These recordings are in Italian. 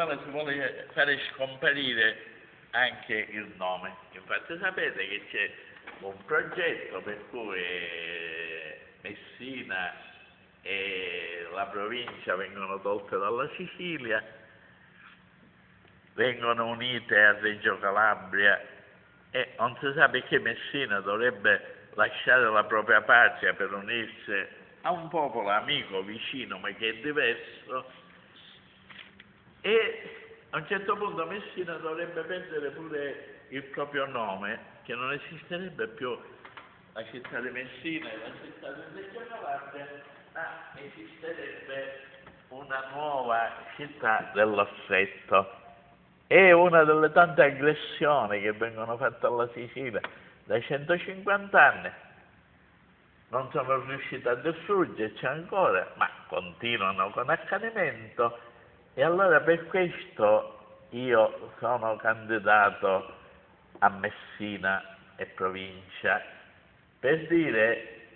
quale si vuole fare scomparire anche il nome. Infatti sapete che c'è un progetto per cui Messina e la provincia vengono tolte dalla Sicilia, vengono unite a Reggio Calabria e non si sa perché Messina dovrebbe lasciare la propria patria per unirsi a un popolo amico, vicino, ma che è diverso, e a un certo punto Messina dovrebbe perdere pure il proprio nome, che non esisterebbe più la città di Messina e la città di Reggio Calabria, ma esisterebbe una nuova città dell'affetto. È una delle tante aggressioni che vengono fatte alla Sicilia da 150 anni. Non sono riusciti a distruggerci ancora, ma continuano con accanimento. E allora per questo io sono candidato a Messina e provincia, per dire: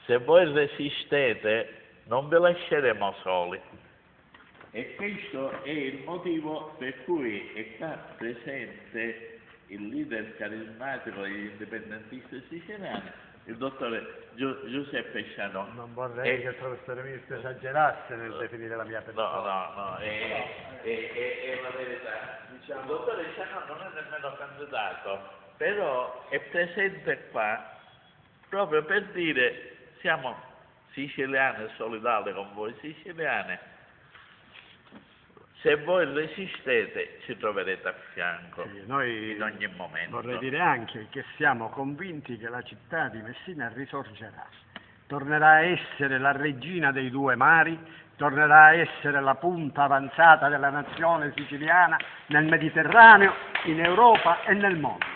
se voi resistete non vi lasceremo soli. E questo è il motivo per cui è qua presente il leader carismatico degli indipendentisti siciliani, il dottore Giuseppe Scianò. Non vorrei che il professore Mirto esagerasse nel definire la mia persona. No, è la verità. Diciamo, il dottore Scianò non è nemmeno candidato, però è presente qua proprio per dire: siamo siciliani e solidali con voi siciliani. Se voi resistete ci troverete a fianco, sì, noi in ogni momento. Vorrei dire anche che siamo convinti che la città di Messina risorgerà, tornerà a essere la regina dei due mari, tornerà a essere la punta avanzata della nazione siciliana nel Mediterraneo, in Europa e nel mondo.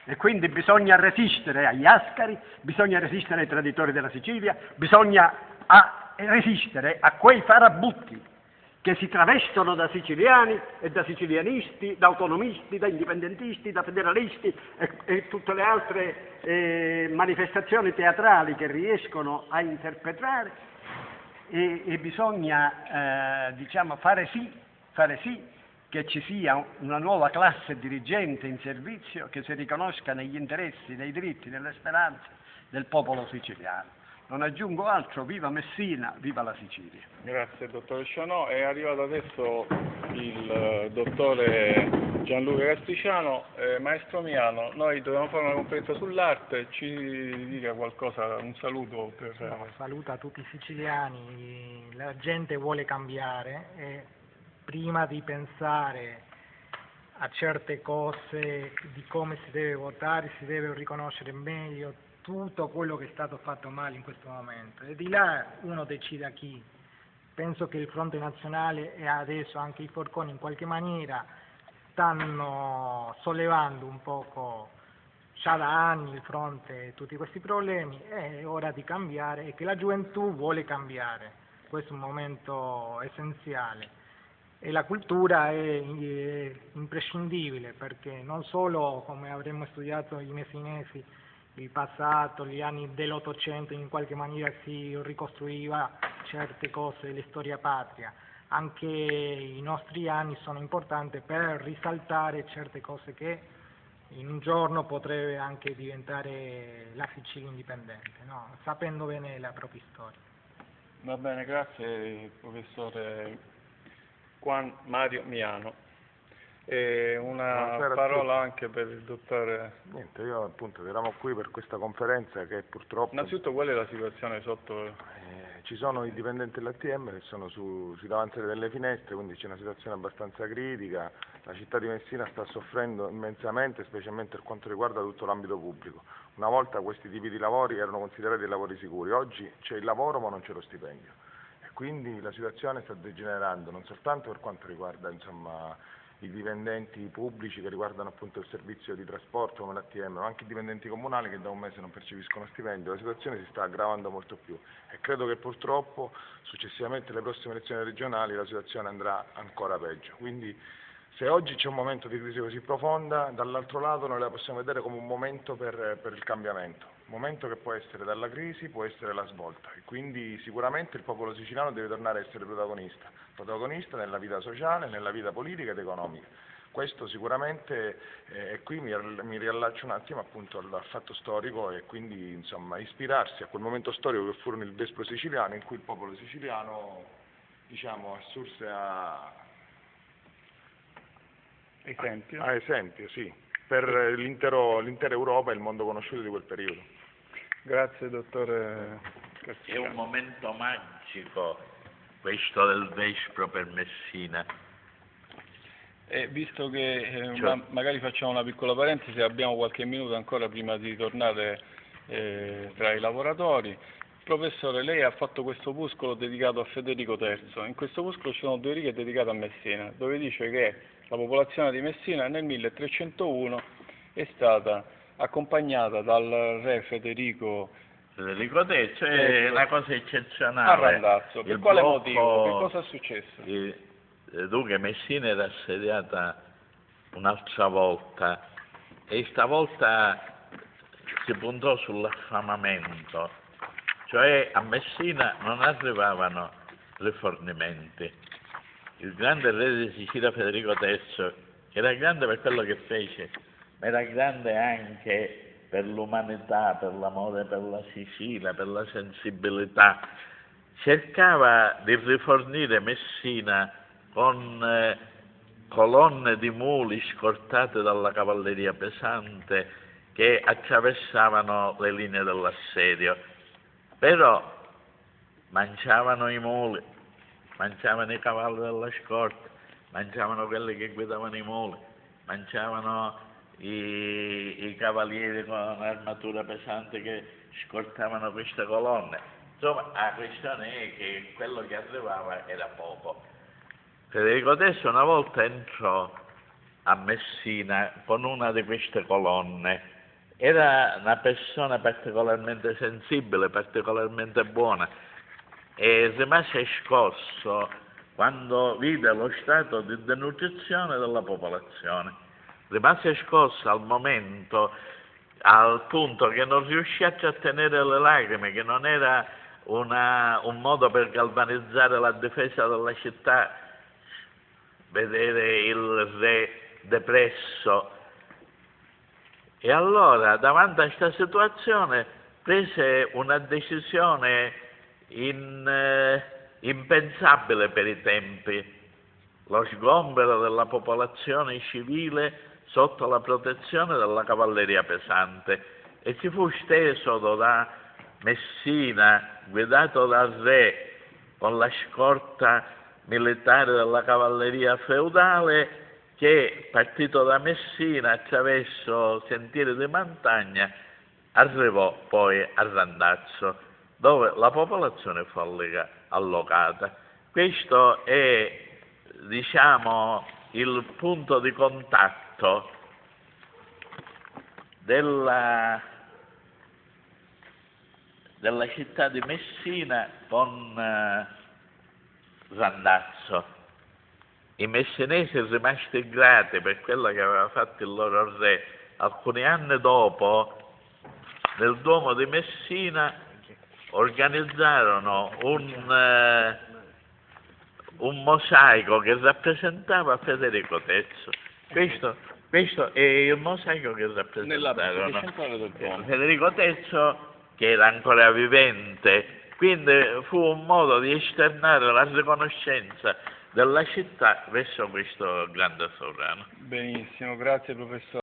E quindi bisogna resistere agli ascari, bisogna resistere ai traditori della Sicilia, bisogna resistere a quei farabutti che si travestono da siciliani e da sicilianisti, da autonomisti, da indipendentisti, da federalisti e tutte le altre manifestazioni teatrali che riescono a interpretare, e bisogna diciamo fare sì che ci sia una nuova classe dirigente in servizio che si riconosca negli interessi, nei diritti, nelle speranze del popolo siciliano. Non aggiungo altro, viva Messina, viva la Sicilia. Grazie dottore Scianò, è arrivato adesso il dottore Gianluca Castigliano. Maestro Miano, noi dobbiamo fare una conferenza sull'arte, ci dica qualcosa, un saluto per... No, saluto a tutti i siciliani, la gente vuole cambiare e prima di pensare a certe cose, di come si deve votare, si deve riconoscere meglio tutto quello che è stato fatto male in questo momento, e di là uno decide a chi. Penso che il Fronte Nazionale e adesso anche i Forconi in qualche maniera stanno sollevando un poco già da anni il fronte tutti questi problemi. È ora di cambiare e che la gioventù vuole cambiare, questo è un momento essenziale e la cultura è imprescindibile, perché non solo, come avremmo studiato i messinesi, il passato, gli anni dell'Ottocento, in qualche maniera si ricostruiva certe cose della storia patria, anche i nostri anni sono importanti per risaltare certe cose che in un giorno potrebbe anche diventare la Sicilia indipendente, no? Sapendo bene la propria storia. Va bene, grazie professore Juan Mario Miano. E una parola anche per il dottore... Niente, io appunto eravamo qui per questa conferenza che purtroppo... Innanzitutto qual è la situazione sotto... ci sono i dipendenti dell'ATM che sono sui davanzali delle finestre, quindi c'è una situazione abbastanza critica, la città di Messina sta soffrendo immensamente, specialmente per quanto riguarda tutto l'ambito pubblico. Una volta questi tipi di lavori erano considerati lavori sicuri, oggi c'è il lavoro ma non c'è lo stipendio, e quindi la situazione sta degenerando, non soltanto per quanto riguarda i dipendenti pubblici che riguardano appunto il servizio di trasporto come l'ATM, ma anche i dipendenti comunali che da un mese non percepiscono stipendio. La situazione si sta aggravando molto più e credo che purtroppo successivamente alle prossime elezioni regionali la situazione andrà ancora peggio. Quindi Se oggi c'è un momento di crisi così profonda, dall'altro lato noi la possiamo vedere come un momento per il cambiamento, un momento che può essere dalla crisi, può essere la svolta, e quindi sicuramente il popolo siciliano deve tornare a essere protagonista nella vita sociale, nella vita politica ed economica. Questo sicuramente, e qui mi riallaccio un attimo appunto al fatto storico, e quindi insomma ispirarsi a quel momento storico che furono il Vespro siciliano, in cui il popolo siciliano, diciamo, assurse a esempio, sì, per l'intera Europa e il mondo conosciuto di quel periodo. Grazie dottore È Castigliano. un momento magico questo del Vespro per Messina. E visto che Cioè- magari facciamo una piccola parentesi, abbiamo qualche minuto ancora prima di tornare tra i lavoratori. Professore, lei ha fatto questo opuscolo dedicato a Federico III. In questo opuscolo ci sono 2 righe dedicate a Messina, dove dice che la popolazione di Messina nel 1301 è stata accompagnata dal re Federico III è una cosa a eccezionale. Randazzo. Per Il quale blocco- motivo? Che cosa è successo? Dunque Messina era assediata un'altra volta e stavolta si puntò sull'affamamento, cioè a Messina non arrivavano rifornimenti. Il grande re di Sicilia Federico III era grande per quello che fece, ma era grande anche per l'umanità, per l'amore per la Sicilia, per la sensibilità. Cercava di rifornire Messina con colonne di muli scortate dalla cavalleria pesante che attraversavano le linee dell'assedio. Però mangiavano i muli, mangiavano i cavalli della scorta, mangiavano quelli che guidavano i muli, mangiavano i cavalieri con armatura pesante che scortavano queste colonne. Insomma, la questione è che quello che arrivava era poco. Federico III una volta entrò a Messina con una di queste colonne. Era una persona particolarmente sensibile, particolarmente buona, e rimase scosso quando vide lo stato di denutrizione della popolazione. Rimase scosso al punto che non riuscì a trattenere le lacrime, che non era un modo per galvanizzare la difesa della città, vedere il re depresso. E allora, davanti a questa situazione, prese una decisione impensabile per i tempi: lo sgombero della popolazione civile sotto la protezione della cavalleria pesante, e si fu steso da Messina, guidato dal re, con la scorta militare della cavalleria feudale, che partito da Messina attraverso sentieri di montagna arrivò poi a Randazzo, dove la popolazione fu allocata. Questo è, diciamo, il punto di contatto della città di Messina con Randazzo. I messinesi, rimasti grati per quello che aveva fatto il loro re, alcuni anni dopo, nel Duomo di Messina organizzarono un mosaico che rappresentava Federico III. Questo è il mosaico che rappresentarono centrale del Duomo. Federico III, che era ancora vivente. Quindi fu un modo di esternare la riconoscenza della città verso questo grande sovrano. Benissimo, grazie professore.